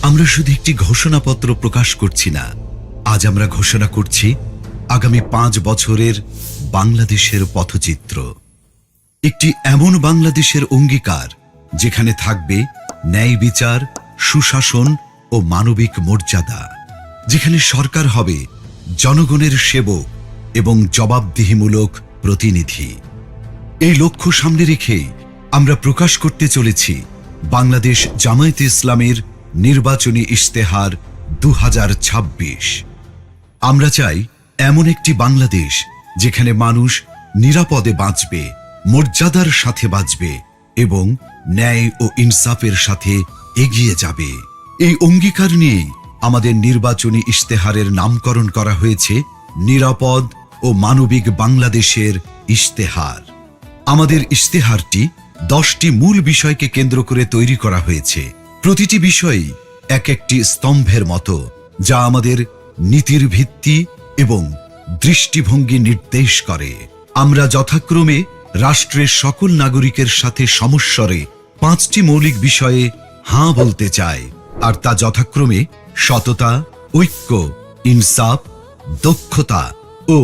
আমরা শুধু একটি ঘোষণাপত্র প্রকাশ করছি না, আজ আমরা ঘোষণা করছি আগামী 5 বছরের বাংলাদেশের পথচিত্র। একটি এমন বাংলাদেশের অঙ্গীকার যেখানে থাকবে ন্যায় বিচার, সুশাসন ও মানবিক মর্যাদা, যেখানে সরকার হবে জনগণের সেবক এবং জবাবদিহিমূলক প্রতিনিধি। এই লক্ষ্য সামনে রেখে আমরা প্রকাশ করতে চলেছি বাংলাদেশ জামায়াতে ইসলামের নির্বাচনী ইশতেহার 2026। আমরা চাই এমন একটি বাংলাদেশ যেখানে মানুষ নিরাপদে বাঁচবে, মর্যাদার সাথে বাঁচবে এবং ন্যায় ও ইনসাফের সাথে এগিয়ে যাবে। এই অঙ্গীকার নিয়ে আমাদের নির্বাচনী ইশতেহারের নামকরণ করা হয়েছে নিরাপদ ও মানবিক বাংলাদেশের ইশতেহার। আমাদের ইশতেহারটি 10টি মূল বিষয়কে কেন্দ্র করে তৈরি করা হয়েছে। প্রতিটি বিষয়ই এক একটি স্তম্ভের মতো, যা আমাদের নীতির ভিত্তি এবং দৃষ্টিভঙ্গি নির্দেশ করে। আমরা যথাক্রমে রাষ্ট্রের সকল নাগরিকের সাথে সমস্বরে 5টি মৌলিক বিষয়ে হাঁ বলতে চাই, আর তা যথাক্রমে সততা, ঐক্য, ইনসাফ, দক্ষতা ও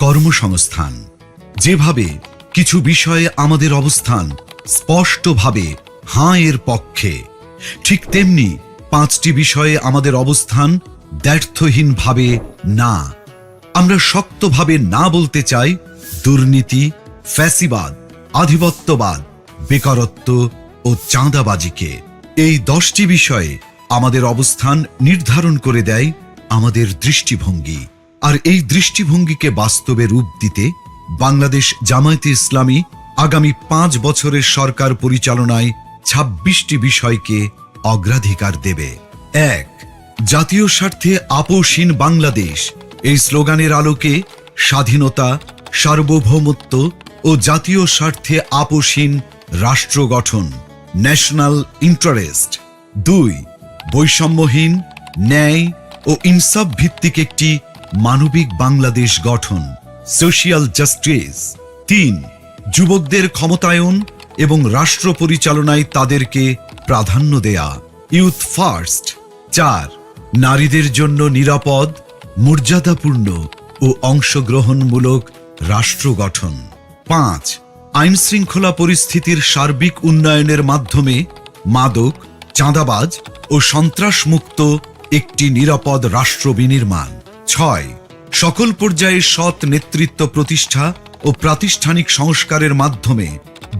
কর্মসংস্থান। যেভাবে কিছু বিষয়ে আমাদের অবস্থান স্পষ্টভাবে হাঁ এর পক্ষে, ঠিক তেমনি 5টি বিষয়ে আমাদের অবস্থান দ্ব্যর্থহীনভাবে না। আমরা শক্তভাবে না বলতে চাই দুর্নীতি, ফ্যাসিবাদ, আধিপত্যবাদ, বেকারত্ব ও চাঁদাবাজিকে। এই 10টি বিষয়ে আমাদের অবস্থান নির্ধারণ করে দেয় আমাদের দৃষ্টিভঙ্গি। আর এই দৃষ্টিভঙ্গিকে বাস্তবে রূপ দিতে বাংলাদেশ জামায়াতে ইসলামী আগামী 5 বছরের সরকার পরিচালনায় 26টি বিষয়কে অগ্রাধিকার দেবে। 1. জাতীয় স্বার্থে আপোষহীন বাংলাদেশ। এই স্লোগানের আলোকে স্বাধীনতা, সার্বভৌমত্ব ও জাতীয় স্বার্থে আপোষহীন রাষ্ট্র গঠন, ন্যাশনাল ইন্টারেস্ট। 2. বৈষম্যহীন, ন্যায় ও ইনসাফ ভিত্তিক একটি মানবিক বাংলাদেশ গঠন, সোশিয়াল জাস্টিস। 3. যুবকদের ক্ষমতায়ন এবং রাষ্ট্র পরিচালনায় তাদেরকে প্রাধান্য দেয়া, ইউথ ফার্স্ট। 4. নারীদের জন্য নিরাপদ, মর্যাদাপূর্ণ ও অংশগ্রহণমূলক রাষ্ট্র গঠন। 5. আইন শৃঙ্খলা পরিস্থিতির সার্বিক উন্নয়নের মাধ্যমে মাদক, চাঁদাবাজ ও সন্ত্রাসমুক্ত একটি নিরাপদ রাষ্ট্র বিনির্মাণ। 6. সকল পর্যায়ে সৎ নেতৃত্ব প্রতিষ্ঠা ও প্রাতিষ্ঠানিক সংস্কারের মাধ্যমে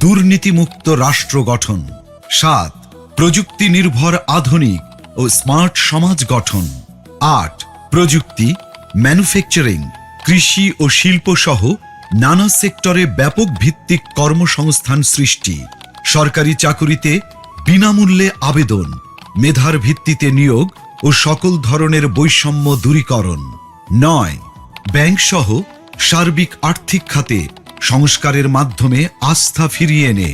দুর্নীতিমুক্ত রাষ্ট্র গঠন। 7. প্রযুক্তি নির্ভর আধুনিক ও স্মার্ট সমাজ গঠন। 8. প্রযুক্তি, ম্যানুফ্যাকচারিং, কৃষি ও শিল্প সহ নানা সেক্টরে ব্যাপক ভিত্তিক কর্মসংস্থান সৃষ্টি, সরকারি চাকুরিতে বিনামূল্যে আবেদন, মেধার ভিত্তিতে নিয়োগ ও সকল ধরনের বৈষম্য দূরীকরণ। 9. ব্যাংক সহ সার্বিক আর্থিক খাতে সংস্কারের মাধ্যমে আস্থা ফিরিয়ে এনে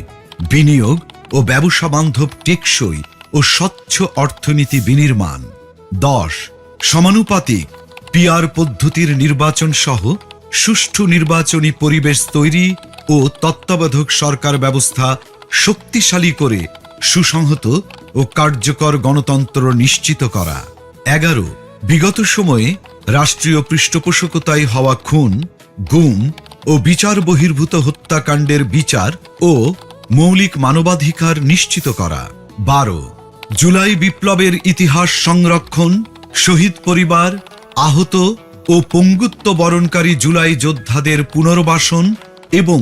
বিনিয়োগ ও ব্যবসা বান্ধব টেকসই ও স্বচ্ছ অর্থনীতি বিনির্মাণ। 10. সমানুপাতিক পিআর পদ্ধতির নির্বাচন সহ সুষ্ঠু নির্বাচনী পরিবেশ তৈরি ও তত্ত্বাবধায়ক সরকার ব্যবস্থা শক্তিশালী করে সুসংহত ও কার্যকর গণতন্ত্র নিশ্চিত করা। 11. বিগত সময়ে রাষ্ট্রীয় পৃষ্ঠপোষকতায় হওয়া খুন, গুম ও বিচার বহির্ভূত হত্যাকাণ্ডের বিচার ও মৌলিক মানবাধিকার নিশ্চিত করা। 12. জুলাই বিপ্লবের ইতিহাস সংরক্ষণ, শহীদ পরিবার, আহত ও পঙ্গুত্ব বরণকারী জুলাই যোদ্ধাদের পুনর্বাসন এবং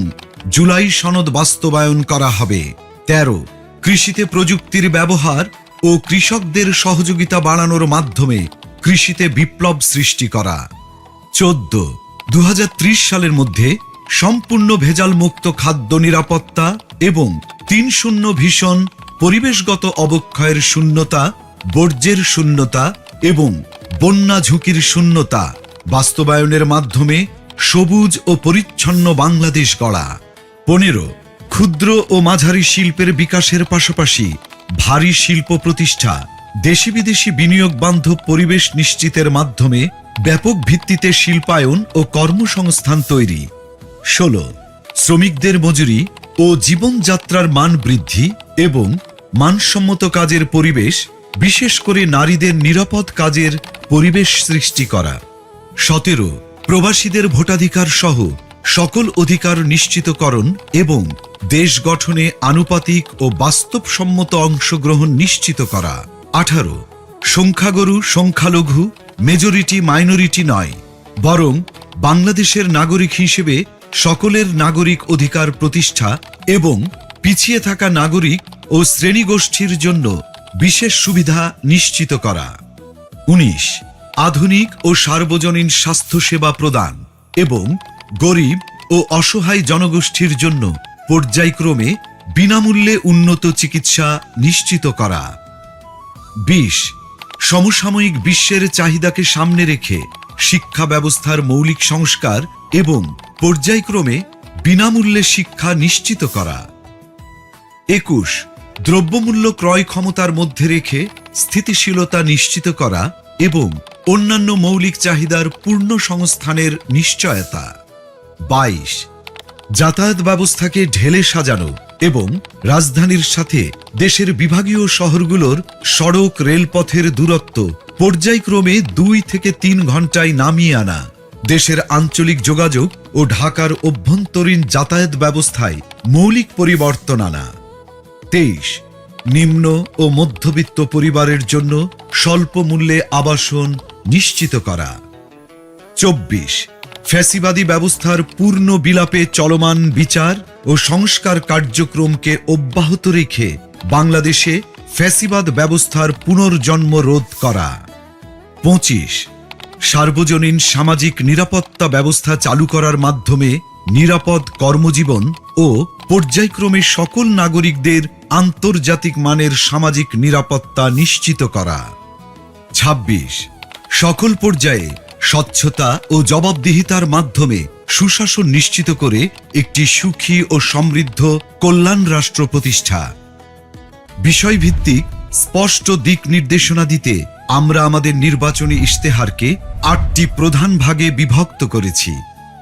জুলাই সনদ বাস্তবায়ন করা হবে। 13. কৃষিতে প্রযুক্তির ব্যবহার ও কৃষকদের সহযোগিতা বাড়ানোর মাধ্যমে কৃষিতে বিপ্লব সৃষ্টি করা। 14. 2030 সালের মধ্যে সম্পূর্ণ ভেজাল মুক্ত খাদ্য নিরাপত্তা এবং 3-0 ভিশন, পরিবেশগত অবক্ষয়ের শূন্যতা, বর্জ্যের শূন্যতা এবং বন্যা ঝুঁকির শূন্যতা বাস্তবায়নের মাধ্যমে সবুজ ও পরিচ্ছন্ন বাংলাদেশ গড়া। 15. ক্ষুদ্র ও মাঝারি শিল্পের বিকাশের পাশাপাশি ভারী শিল্প প্রতিষ্ঠা, দেশি বিদেশি বিনিয়োগ বান্ধব পরিবেশ নিশ্চিতের মাধ্যমে ব্যাপক ভিত্তিতে শিল্পায়ন ও কর্মসংস্থান তৈরি। 16. শ্রমিকদের মজুরি ও জীবনযাত্রার মান বৃদ্ধি এবং মানসম্মত কাজের পরিবেশ বিশেষ করে নারীদের নিরাপদ কাজের পরিবেশ সৃষ্টি করা। 17 প্রবাসীদের ভোটাধিকার সহ সকল অধিকার নিশ্চিতকরণ এবং দেশ গঠনে আনুপাতিক ও বাস্তবসম্মত অংশগ্রহণ নিশ্চিত করা। 18 সংখ্যাগুরু সংখ্যালঘু মেজরিটি মাইনরিটি নয়, বরং বাংলাদেশের নাগরিক হিসেবে সকলের নাগরিক অধিকার প্রতিষ্ঠা এবং পিছিয়ে থাকা নাগরিক ও শ্রেণীগোষ্ঠীর জন্য বিশেষ সুবিধা নিশ্চিত করা। 19 আধুনিক ও সার্বজনীন স্বাস্থ্যসেবা প্রদান এবং গরিব ও অসহায় জনগোষ্ঠীর জন্য পর্যায়ক্রমে বিনামূল্যে উন্নত চিকিৎসা নিশ্চিত করা। 20 সমসাময়িক বিশ্বের চাহিদাকে সামনে রেখে শিক্ষা ব্যবস্থার মৌলিক সংস্কার এবং পর্যায়ক্রমে বিনামূল্যে শিক্ষা নিশ্চিত করা। 21 দ্রব্যমূল্য ক্রয় ক্ষমতার মধ্যে রেখে স্থিতিশীলতা নিশ্চিত করা এবং অন্যান্য মৌলিক চাহিদার পূর্ণ সংস্থানের নিশ্চয়তা। 22 যাতায়াত ব্যবস্থাকে ঢেলে সাজানো এবং রাজধানীর সাথে দেশের বিভাগীয় শহরগুলোর সড়ক রেলপথের দূরত্ব পর্যায়ক্রমে 2 থেকে 3 ঘন্টায় নামিয়ে আনা, দেশের আঞ্চলিক যোগাযোগ ও ঢাকার অভ্যন্তরীণ যাতায়াত ব্যবস্থায় মৌলিক পরিবর্তন আনা। 23 নিম্ন ও মধ্যবিত্ত পরিবারের জন্য স্বল্প মূল্যে আবাসন নিশ্চিত করা। 24 ফ্যাসিবাদী ব্যবস্থার পূর্ণ বিলাপে চলমান বিচার ও সংস্কার কার্যক্রমকে অব্যাহত রেখে বাংলাদেশে ফ্যাসিবাদ ব্যবস্থার পুনর্জন্ম রোধ করা। 25 সার্বজনীন সামাজিক নিরাপত্তা ব্যবস্থা চালু করার মাধ্যমে নিরাপদ কর্মজীবন ও পর্যায়ক্রমে সকল নাগরিকদের আন্তর্জাতিক মানের সামাজিক নিরাপত্তা নিশ্চিত করা। 26 সকল পর্যায়ে স্বচ্ছতা ও জবাবদিহিতার মাধ্যমে সুশাসন নিশ্চিত করে একটি সুখী ও সমৃদ্ধ কল্যাণ রাষ্ট্র প্রতিষ্ঠা। বিষয়ভিত্তিক স্পষ্ট দিক নির্দেশনা দিতে আমরা আমাদের নির্বাচনী ইশতেহারকে 8টি প্রধান ভাগে বিভক্ত করেছি।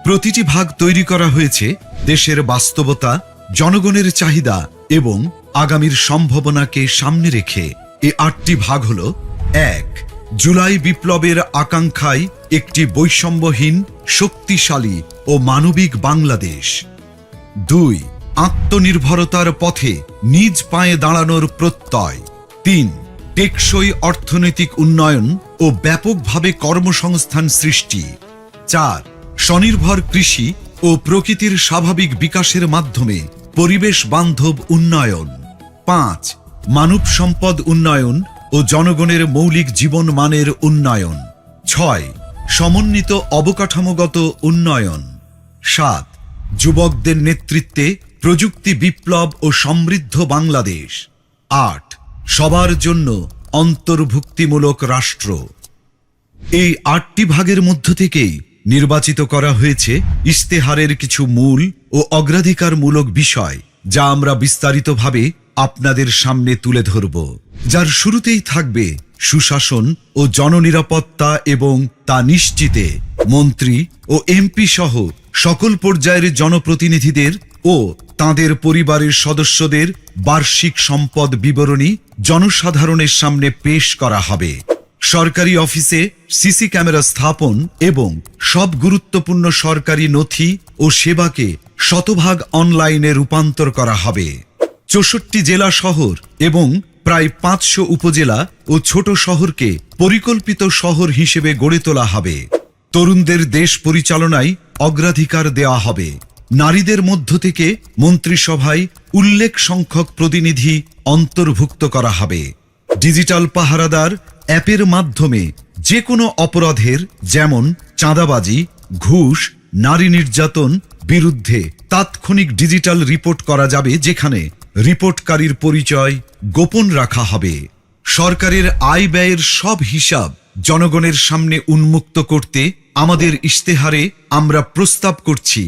প্রতিটি ভাগ তৈরি করা হয়েছে দেশের বাস্তবতা, জনগণের চাহিদা এবং আগামীর সম্ভাবনাকে সামনে রেখে। এই 8টি ভাগ হল: 1 জুলাই বিপ্লবের আকাঙ্ক্ষায় একটি বৈষম্যহীন, শক্তিশালী ও মানবিক বাংলাদেশ। 2 আত্মনির্ভরতার পথে নিজ পায়ে দাঁড়ানোর প্রত্যয়। 3 টেকসই অর্থনৈতিক উন্নয়ন ও ব্যাপকভাবে কর্মসংস্থান সৃষ্টি। 4 স্বনির্ভর কৃষি ও প্রকৃতির স্বাভাবিক বিকাশের মাধ্যমে পরিবেশ বান্ধব উন্নয়ন। 5 মানব সম্পদ উন্নয়ন ও জনগণের মৌলিক জীবন মানের উন্নয়ন। 6 সমন্বিত অবকাঠামোগত উন্নয়ন। 7 যুবকদের নেতৃত্বে প্রযুক্তি বিপ্লব ও সমৃদ্ধ বাংলাদেশ। 8 সবার জন্য অন্তর্ভুক্তিমূলক রাষ্ট্র। এই 8টি ভাগের মধ্য থেকেই নির্বাচিত করা হয়েছে ইশতেহারের কিছু মূল ও অগ্রাধিকারমূলক বিষয়, যা আমরা বিস্তারিতভাবে আপনাদের সামনে তুলে ধরব। যার শুরুতেই থাকবে সুশাসন ও জননিরাপত্তা এবং তা নিশ্চিতে মন্ত্রী ও এমপি সহ সকল পর্যায়ের জনপ্রতিনিধিদের ও তাদের পরিবারের সদস্যদের বার্ষিক সম্পদ বিবরণী জনসাধারণের সামনে পেশ করা হবে। সরকারি অফিসে সিসি ক্যামেরা স্থাপন এবং সব গুরুত্বপূর্ণ সরকারি নথি ও সেবাকে শতভাগ অনলাইনে রূপান্তর করা হবে। 64 জেলা শহর এবং প্রায় 500 উপজেলা ও ছোট শহরকে পরিকল্পিত শহর হিসেবে গড়ে তোলা হবে। তরুণদের দেশ পরিচালনায় অগ্রাধিকার দেওয়া হবে। নারীদের মধ্য থেকে মন্ত্রিসভায় উল্লেখ সংখ্যক প্রতিনিধি অন্তর্ভুক্ত করা হবে। ডিজিটাল পাহারাদার অ্যাপের মাধ্যমে যে কোনো অপরাধের, যেমন চাঁদাবাজি, ঘুষ, নারী নির্যাতন বিরুদ্ধে তাৎক্ষণিক ডিজিটাল রিপোর্ট করা যাবে, যেখানে রিপোর্টকারীর পরিচয় গোপন রাখা হবে। সরকারের আয় ব্যয়ের সব হিসাব জনগণের সামনে উন্মুক্ত করতে আমাদের ইশতেহারে আমরা প্রস্তাব করছি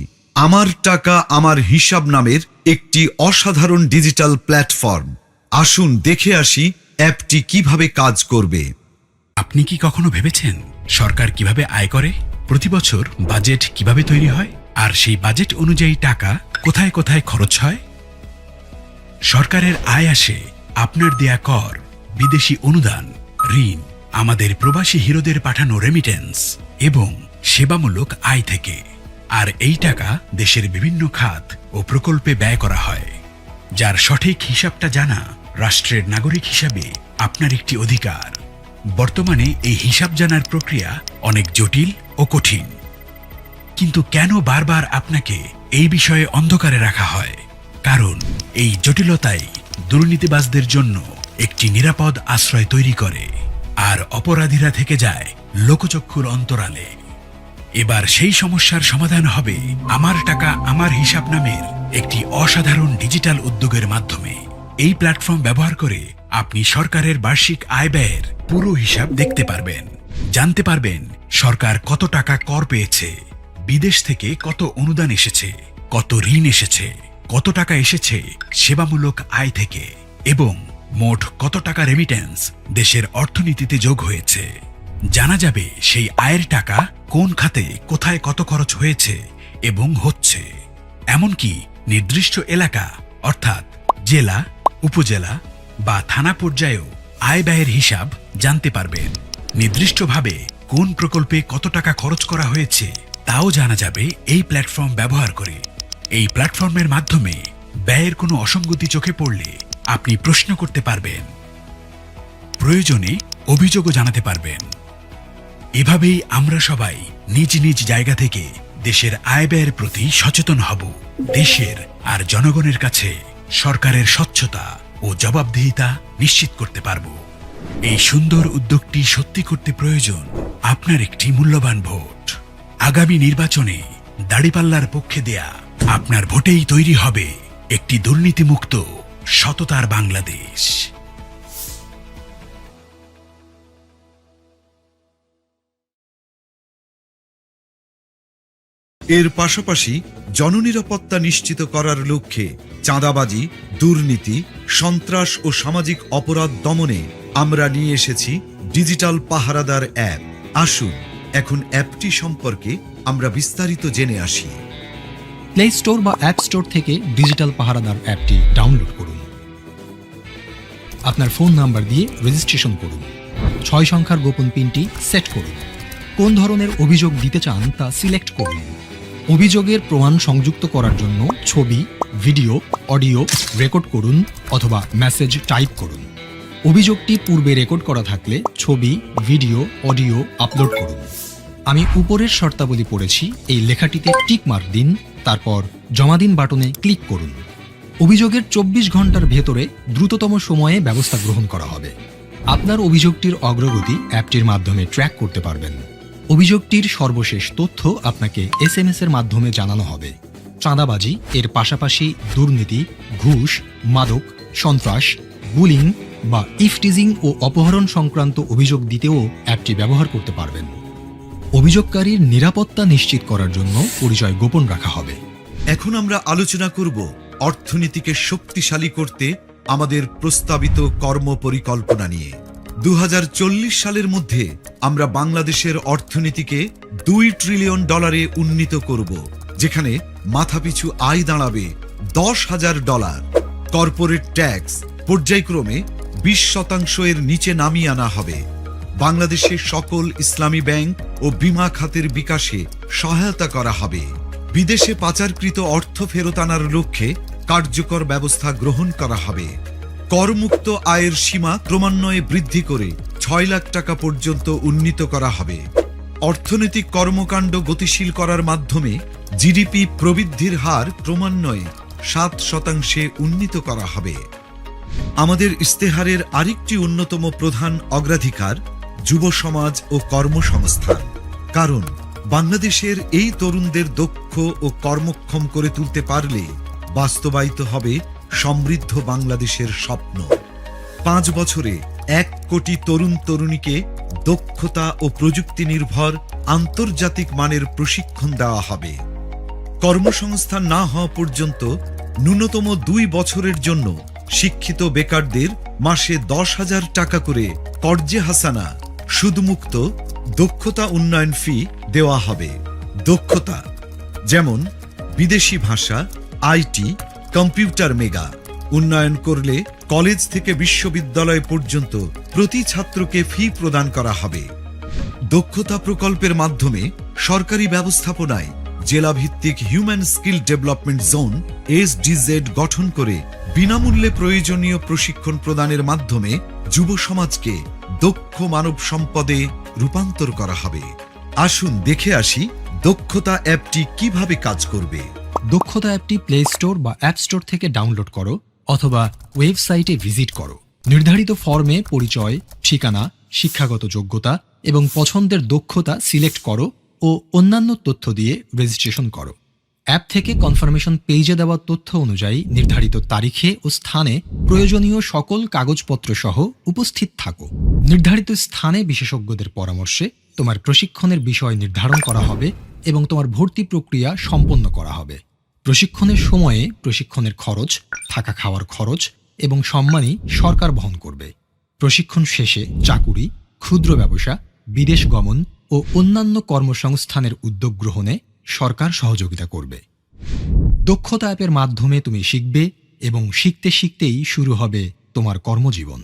আমার টাকা আমার হিসাব নামের একটি অসাধারণ ডিজিটাল প্ল্যাটফর্ম। আসুন দেখে আসি অ্যাপটি কিভাবে কাজ করবে। আপনি কি কখনো ভেবেছেন সরকার কিভাবে আয় করে? প্রতি বছর বাজেট কিভাবে তৈরি হয়, আর সেই বাজেট অনুযায়ী টাকা কোথায় কোথায় খরচ হয়? সরকারের আয় আসে আপনার দেয়া কর, বিদেশি অনুদান, ঋণ, আমাদের প্রবাসী হিরোদের পাঠানো রেমিটেন্স এবং সেবামূলক আয় থেকে। আর এই টাকা দেশের বিভিন্ন খাত ও প্রকল্পে ব্যয় করা হয়, যার সঠিক হিসাবটা জানা রাষ্ট্রের নাগরিক হিসাবে আপনার একটি অধিকার। বর্তমানে এই হিসাব জানার প্রক্রিয়া অনেক জটিল ও কঠিন, কিন্তু কেন বারবার আপনাকে এই বিষয়ে অন্ধকারে রাখা হয়? কারণ এই জটিলতাই দুর্নীতিবাজদের জন্য একটি নিরাপদ আশ্রয় তৈরি করে, আর অপরাধীরা থেকে যায় লোকচক্ষুর অন্তরালে। এবার সেই সমস্যার সমাধান হবে আমার টাকা আমার হিসাব নামের একটি অসাধারণ ডিজিটাল উদ্যোগের মাধ্যমে। এই প্ল্যাটফর্ম ব্যবহার করে আপনি সরকারের বার্ষিক আয় ব্যয়ের পুরো হিসাব দেখতে পারবেন, জানতে পারবেন সরকার কত টাকা কর পেয়েছে, বিদেশ থেকে কত অনুদান এসেছে, কত ঋণ এসেছে, কত টাকা এসেছে সেবামূলক আয় থেকে, এবং মোট কত টাকা রেমিটেন্স দেশের অর্থনীতিতে যোগ হয়েছে। জানা যাবে সেই আয়ের টাকা কোন খাতে কোথায় কত খরচ হয়েছে এবং হচ্ছে। এমনকি নির্দিষ্ট এলাকা অর্থাৎ জেলা, উপজেলা বা থানা পর্যায়েও আয় ব্যয়ের হিসাব জানতে পারবেন। নির্দিষ্টভাবে কোন প্রকল্পে কত টাকা খরচ করা হয়েছে তাও জানা যাবে এই প্ল্যাটফর্ম ব্যবহার করে। এই প্ল্যাটফর্মের মাধ্যমে ব্যয়ের কোনো অসঙ্গতি চোখে পড়লে আপনি প্রশ্ন করতে পারবেন, প্রয়োজনে অভিযোগও জানাতে পারবেন। এভাবেই আমরা সবাই নিজ নিজ জায়গা থেকে দেশের আয় ব্যয়ের প্রতি সচেতন হব। দেশের আর জনগণের কাছে সরকারের স্বচ্ছতা ও জবাবদিহিতা নিশ্চিত করতে পারব। এই সুন্দর উদ্যোগটি সত্যি করতে প্রয়োজন আপনার একটি মূল্যবান ভোট। আগামী নির্বাচনে দাড়িপাল্লার পক্ষে দেয়া আপনার ভোটেই তৈরি হবে একটি দুর্নীতিমুক্ত সততার বাংলাদেশ। এর পাশাপাশি জননিরাপত্তা নিশ্চিত করার লক্ষ্যে চাঁদাবাজি, দুর্নীতি, সন্ত্রাস ও সামাজিক অপরাধ দমনে আমরা নিয়ে এসেছি ডিজিটাল পাহারাদার অ্যাপ। আসুন এখন অ্যাপটি সম্পর্কে আমরা বিস্তারিত জেনে আসি। প্লে স্টোর বা অ্যাপ স্টোর থেকে ডিজিটাল পাহারাদার অ্যাপটি ডাউনলোড করুন। আপনার ফোন নাম্বার দিয়ে রেজিস্ট্রেশন করুন। 6 সংখ্যার গোপন পিনটি সেট করুন। কোন ধরনের অভিযোগ দিতে চান তা সিলেক্ট করুন। অভিযোগের প্রমাণ সংযুক্ত করার জন্য ছবি, ভিডিও, অডিও রেকর্ড করুন অথবা মেসেজ টাইপ করুন। অভিযোগটি পূর্বে রেকর্ড করা থাকলে ছবি, ভিডিও, অডিও আপলোড করুন। আমি উপরের শর্তাবলী পড়েছি, এই লেখাটিতে টিক মার্ক দিন, তারপর জমা দিন বাটনে ক্লিক করুন। অভিযোগের 24 ঘন্টার ভেতরে দ্রুততম সময়ে ব্যবস্থা গ্রহণ করা হবে। আপনার অভিযোগটির অগ্রগতি অ্যাপটির মাধ্যমে ট্র্যাক করতে পারবেন। অভিযোগটির সর্বশেষ তথ্য আপনাকে SMS এর মাধ্যমে জানানো হবে। চাঁদাবাজি এর পাশাপাশি দুর্নীতি, ঘুষ, মাদক, সন্ত্রাস, বুলিং বা ইফটিজিং ও অপহরণ সংক্রান্ত অভিযোগ দিতেও অ্যাপটি ব্যবহার করতে পারবেন। অভিযোগকারীর নিরাপত্তা নিশ্চিত করার জন্য পরিচয় গোপন রাখা হবে। এখন আমরা আলোচনা করব অর্থনীতিকে শক্তিশালী করতে আমাদের প্রস্তাবিত কর্ম পরিকল্পনা নিয়ে। 2040 সালের মধ্যে আমরা বাংলাদেশের অর্থনীতিকে $2 ট্রিলিয়ন উন্নীত করব, যেখানে মাথাপিছু আয় দাঁড়াবে $10,000। কর্পোরেট ট্যাক্স পর্যায়ক্রমে 20% এর নিচে নামিয়ে আনা হবে। বাংলাদেশের সকল ইসলামী ব্যাংক ও বীমা খাতের বিকাশে সহায়তা করা হবে। বিদেশে পাচারকৃত অর্থ ফেরত আনার লক্ষ্যে কার্যকর ব্যবস্থা গ্রহণ করা হবে। করমুক্ত আয়ের সীমা ক্রমান্বয়ে বৃদ্ধি করে 6 লাখ টাকা পর্যন্ত উন্নীত করা হবে। অর্থনৈতিক কর্মকাণ্ড গতিশীল করার মাধ্যমে জিডিপি প্রবৃদ্ধির হার ক্রমান্বয়ে 7% উন্নীত করা হবে। আমাদের ইস্তেহারের আরেকটি অন্যতম প্রধান অগ্রাধিকার যুব সমাজ ও কর্মসংস্থান। কারণ বাংলাদেশের এই তরুণদের দক্ষ ও কর্মক্ষম করে তুলতে পারলে বাস্তবায়িত হবে সমৃদ্ধ বাংলাদেশের স্বপ্ন। 5 বছরে 1 কোটি তরুণ তরুণীকে দক্ষতা ও প্রযুক্তি নির্ভর আন্তর্জাতিক মানের প্রশিক্ষণ দেওয়া হবে। কর্মসংস্থান না হওয়া পর্যন্ত ন্যূনতম 2 বছরের জন্য শিক্ষিত বেকারদের মাসে 10,000 টাকা করে কর্জে হাসানা সুদমুক্ত দক্ষতা উন্নয়ন ফি দেওয়া হবে। দক্ষতা যেমন বিদেশি ভাষা, আইটি, কম্পিউটার মেগা, উন্নয়ন করলে কলেজ থেকে বিশ্ববিদ্যালয় পর্যন্ত প্রতি ছাত্রকে ফি প্রদান করা হবে। দক্ষতা প্রকল্পের মাধ্যমে সরকারি ব্যবস্থাপনায় জেলাভিত্তিক human skill development zone SDZ গঠন করে বিনামূল্যে প্রয়োজনীয় প্রশিক্ষণ প্রদানের মাধ্যমে যুব সমাজকে দক্ষ মানব সম্পদে রূপান্তর করা হবে। আসুন দেখে আসি দক্ষতা অ্যাপটি কিভাবে কাজ করবে। দক্ষতা অ্যাপটি প্লে স্টোর বা অ্যাপ স্টোর থেকে ডাউনলোড করো অথবা ওয়েবসাইটে ভিজিট করো। নির্ধারিত ফর্মে পরিচয়, ঠিকানা, শিক্ষাগত যোগ্যতা এবং পছন্দের দক্ষতা সিলেক্ট করো ও অন্যান্য তথ্য দিয়ে রেজিস্ট্রেশন করো। অ্যাপ থেকে কনফার্মেশন পেজে দেওয়া তথ্য অনুযায়ী নির্ধারিত তারিখে ও স্থানে প্রয়োজনীয় সকল কাগজপত্র সহ উপস্থিত থাকো। নির্ধারিত স্থানে বিশেষজ্ঞদের পরামর্শে তোমার প্রশিক্ষণের বিষয় নির্ধারণ করা হবে এবং তোমার ভর্তি প্রক্রিয়া সম্পন্ন করা হবে। প্রশিক্ষণের সময়ে প্রশিক্ষণের খরচ, থাকা খাওয়ার খরচ এবং সম্মানী সরকার বহন করবে। প্রশিক্ষণ শেষে চাকুরি, ক্ষুদ্র ব্যবসা, বিদেশ গমন ও অন্যান্য কর্মসংস্থানের উদ্যোগ গ্রহণে সরকার সহযোগিতা করবে। দক্ষতা অ্যাপের মাধ্যমে তুমি শিখবে এবং শিখতে শিখতেই শুরু হবে তোমার কর্মজীবন।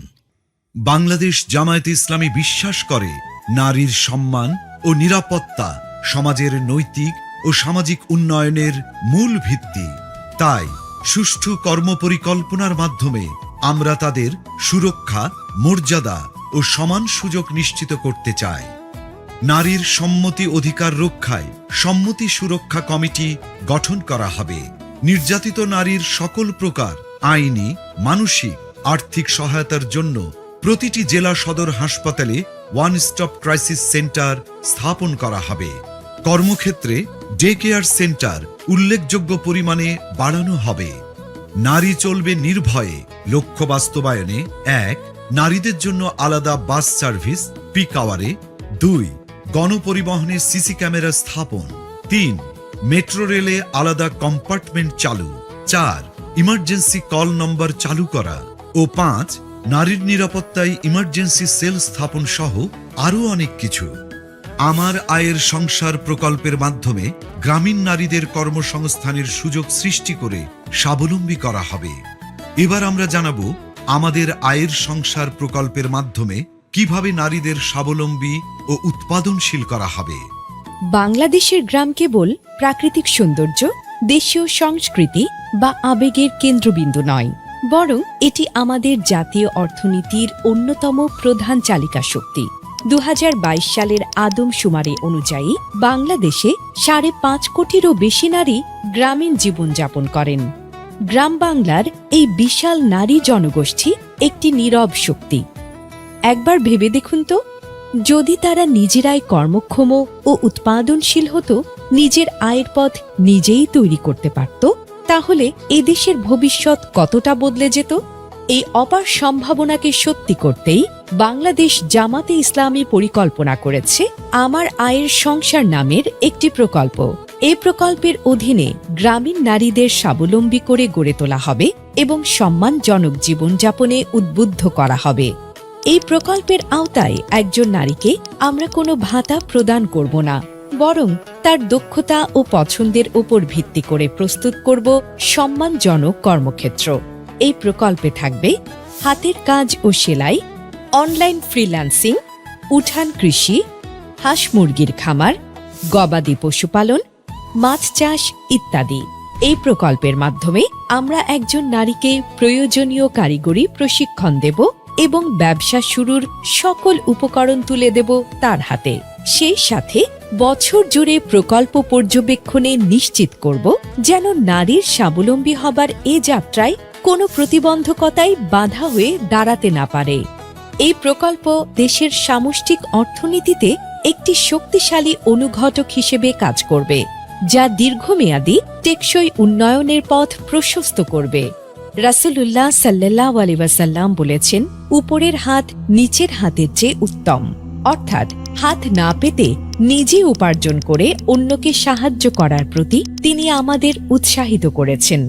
বাংলাদেশ জামায়াতে ইসলামী বিশ্বাস করে নারীর সম্মান ও নিরাপত্তা সমাজের নৈতিক ও সামাজিক উন্নয়নের মূল ভিত্তি। তাই সুষ্ঠু কর্মপরিকল্পনার মাধ্যমে আমরা তাদের সুরক্ষা, মর্যাদা ও সমান সুযোগ নিশ্চিত করতে চাই। নারীর সম্মতি অধিকার রক্ষায় সম্মতি সুরক্ষা কমিটি গঠন করা হবে। নির্যাতিত নারীর সকল প্রকার আইনি, মানসিক, আর্থিক সহায়তার জন্য প্রতিটি জেলা সদর হাসপাতালে ওয়ান স্টপ ক্রাইসিস সেন্টার স্থাপন করা হবে। কর্মক্ষেত্রে ডে কেয়ার সেন্টার উল্লেখযোগ্য পরিমাণে বাড়ানো হবে। নারী চলবে নির্ভয়ে লক্ষ্য বাস্তবায়নে 1. নারীদের জন্য আলাদা বাস সার্ভিস পিক আওয়ারে। 2. গণপরিবহনে সিসি ক্যামেরা স্থাপন। 3. মেট্রো রেলে আলাদা কম্পার্টমেন্ট চালু। 4. ইমার্জেন্সি কল নম্বর চালু করা ও 5. নারীর নিরাপত্তায় ইমার্জেন্সি সেল স্থাপন সহ আরও অনেক কিছু। আমার আয়ের সংসার প্রকল্পের মাধ্যমে গ্রামীণ নারীদের কর্মসংস্থানের সুযোগ সৃষ্টি করে স্বাবলম্বী করা হবে। এবার আমরা জানাবো আমাদের আয়ের সংসার প্রকল্পের মাধ্যমে কিভাবে নারীদের স্বাবলম্বী ও উৎপাদনশীল করা হবে। বাংলাদেশের গ্রাম কেবল প্রাকৃতিক সৌন্দর্য, দেশীয় সংস্কৃতি বা আবেগের কেন্দ্রবিন্দু নয়, বরং এটি আমাদের জাতীয় অর্থনীতির অন্যতম প্রধান চালিকা শক্তি। 2022 সালের আদমশুমারি অনুযায়ী বাংলাদেশে 5.5 কোটিরও বেশি নারী গ্রামীণ জীবনযাপন করেন। গ্রাম বাংলার এই বিশাল নারী জনগোষ্ঠী একটি নীরব শক্তি। একবার ভেবে দেখুন তো, যদি তারা নিজেরাই কর্মক্ষম ও উৎপাদনশীল হতো, নিজের আয়ের পথ নিজেই তৈরি করতে পারত, তাহলে এদেশের ভবিষ্যৎ কতটা বদলে যেত। এই অপার সম্ভাবনাকে সত্যি করতেই বাংলাদেশ জামাতে ইসলামী পরিকল্পনা করেছে আমার আয়ের সংসার নামের একটি প্রকল্প। এই প্রকল্পের অধীনে গ্রামীণ নারীদের স্বাবলম্বী করে গড়ে তোলা হবে এবং সম্মানজনক জীবনযাপনে উদ্বুদ্ধ করা হবে। এই প্রকল্পের আওতায় একজন নারীকে আমরা কোনো ভাতা প্রদান করব না, বরং তার দক্ষতা ও পছন্দের উপর ভিত্তি করে প্রস্তুত করব সম্মানজনক কর্মক্ষেত্র। এই প্রকল্পে থাকবে হাতের কাজ ও সেলাই, অনলাইন ফ্রিল্যান্সিং, উঠান কৃষি, হাঁস মুরগির খামার, গবাদি পশুপালন, মাছ চাষ ইত্যাদি। এই প্রকল্পের মাধ্যমে আমরা একজন নারীকে প্রয়োজনীয় কারিগরি প্রশিক্ষণ দেব এবং ব্যবসা শুরুর সকল উপকরণ তুলে দেব তার হাতে। সেই সাথে বছর জুড়ে প্রকল্প পর্যবেক্ষণে নিশ্চিত করব যেন নারীর স্বাবলম্বী হবার এ যাত্রায় কোনো প্রতিবন্ধকতাই বাধা হয়ে দাঁড়াতে না পারে। এই প্রকল্প দেশের সামষ্টিক অর্থনীতিতে একটি শক্তিশালী অনুঘটক হিসেবে কাজ করবে, যা দীর্ঘমেয়াদী টেকসই উন্নয়নের পথ প্রশস্ত করবে। রাসূলুল্লাহ সাল্লাল্লাহু আলাইহি ওয়াসাল্লাম বলেছেন, উপরের হাত নিচের হাতের চেয়ে উত্তম, অর্থাৎ হাত না পেতে নিজে উপার্জন করে অন্যকে সাহায্য করার প্রতি তিনি আমাদের উৎসাহিত করেছেন।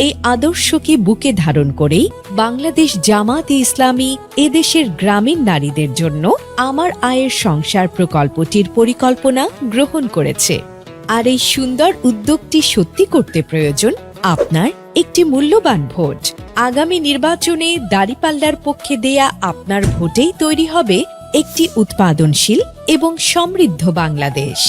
এই আদর্শকে বুকে ধারণ করেই বাংলাদেশ জামাতে ইসলামী এদেশের গ্রামীণ নারীদের জন্য আমার আয়ের সংসার প্রকল্পটির পরিকল্পনা গ্রহণ করেছে। আর এই সুন্দর উদ্যোগটি সত্যি করতে প্রয়োজন আপনার একটি মূল্যবান ভোট। আগামী নির্বাচনে দাঁড়িপাল্লার পক্ষে দেয়া আপনার ভোটেই তৈরি হবে একটি উৎপাদনশীল এবং সমৃদ্ধ বাংলাদেশ।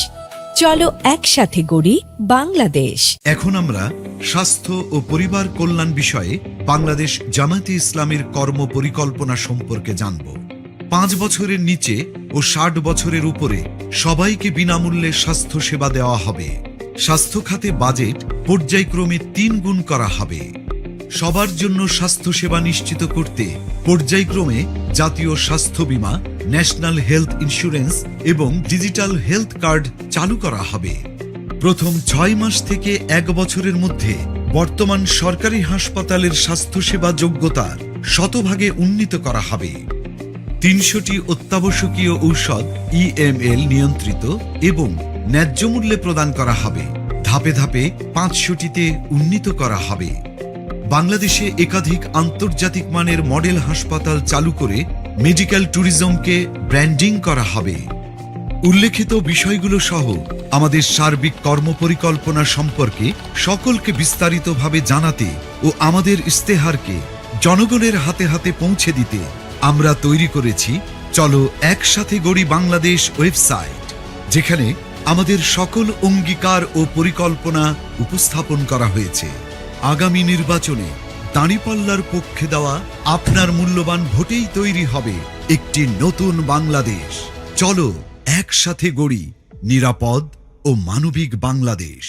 চলো একসাথে গড়ি বাংলাদেশ। এখন আমরা স্বাস্থ্য ও পরিবার কল্যাণ বিষয়ে বাংলাদেশ জামায়াতে ইসলামের কর্ম পরিকল্পনা সম্পর্কে জানব। 5 বছরের নিচে ও 60 বছরের উপরে সবাইকে বিনামূল্যে স্বাস্থ্য সেবা দেওয়া হবে। স্বাস্থ্য খাতে বাজেট পর্যায়ক্রমে 3 গুণ করা হবে। সবার জন্য স্বাস্থ্য সেবা নিশ্চিত করতে পর্যায়ক্রমে জাতীয় স্বাস্থ্য বীমা, ন্যাশনাল হেলথ ইন্স্যুরেন্স এবং ডিজিটাল হেলথ কার্ড চালু করা হবে। প্রথম 6 মাস থেকে 1 বছরের মধ্যে বর্তমান সরকারি হাসপাতালের স্বাস্থ্যসেবা যোগ্যতার শতভাগে উন্নীত করা হবে। 300টি অত্যাবশ্যকীয় ঔষধ EML নিয়ন্ত্রিত এবং ন্যায্য মূল্যে প্রদান করা হবে। ধাপে ধাপে 500টিতে উন্নীত করা হবে। বাংলাদেশে একাধিক আন্তর্জাতিক মানের মডেল হাসপাতাল চালু করে মেডিকেল ট্যুরিজমকে ব্র্যান্ডিং করা হবে। উল্লেখিত বিষয়গুলো সহ আমাদের সার্বিক কর্মপরিকল্পনা সম্পর্কে সকলকে বিস্তারিতভাবে জানাতে ও আমাদের ইস্তেহারকে জনগণের হাতে হাতে পৌঁছে দিতে আমরা তৈরি করেছি চলো একসাথে গড়ি বাংলাদেশ ওয়েবসাইট, যেখানে আমাদের সকল অঙ্গীকার ও পরিকল্পনা উপস্থাপন করা হয়েছে। আগামী নির্বাচনে দাঁড়িপাল্লার পক্ষে দেওয়া আপনার মূল্যবান ভোটেই তৈরি হবে একটি নতুন বাংলাদেশ। চলো একসাথে গড়ি নিরাপদ ও মানবিক বাংলাদেশ।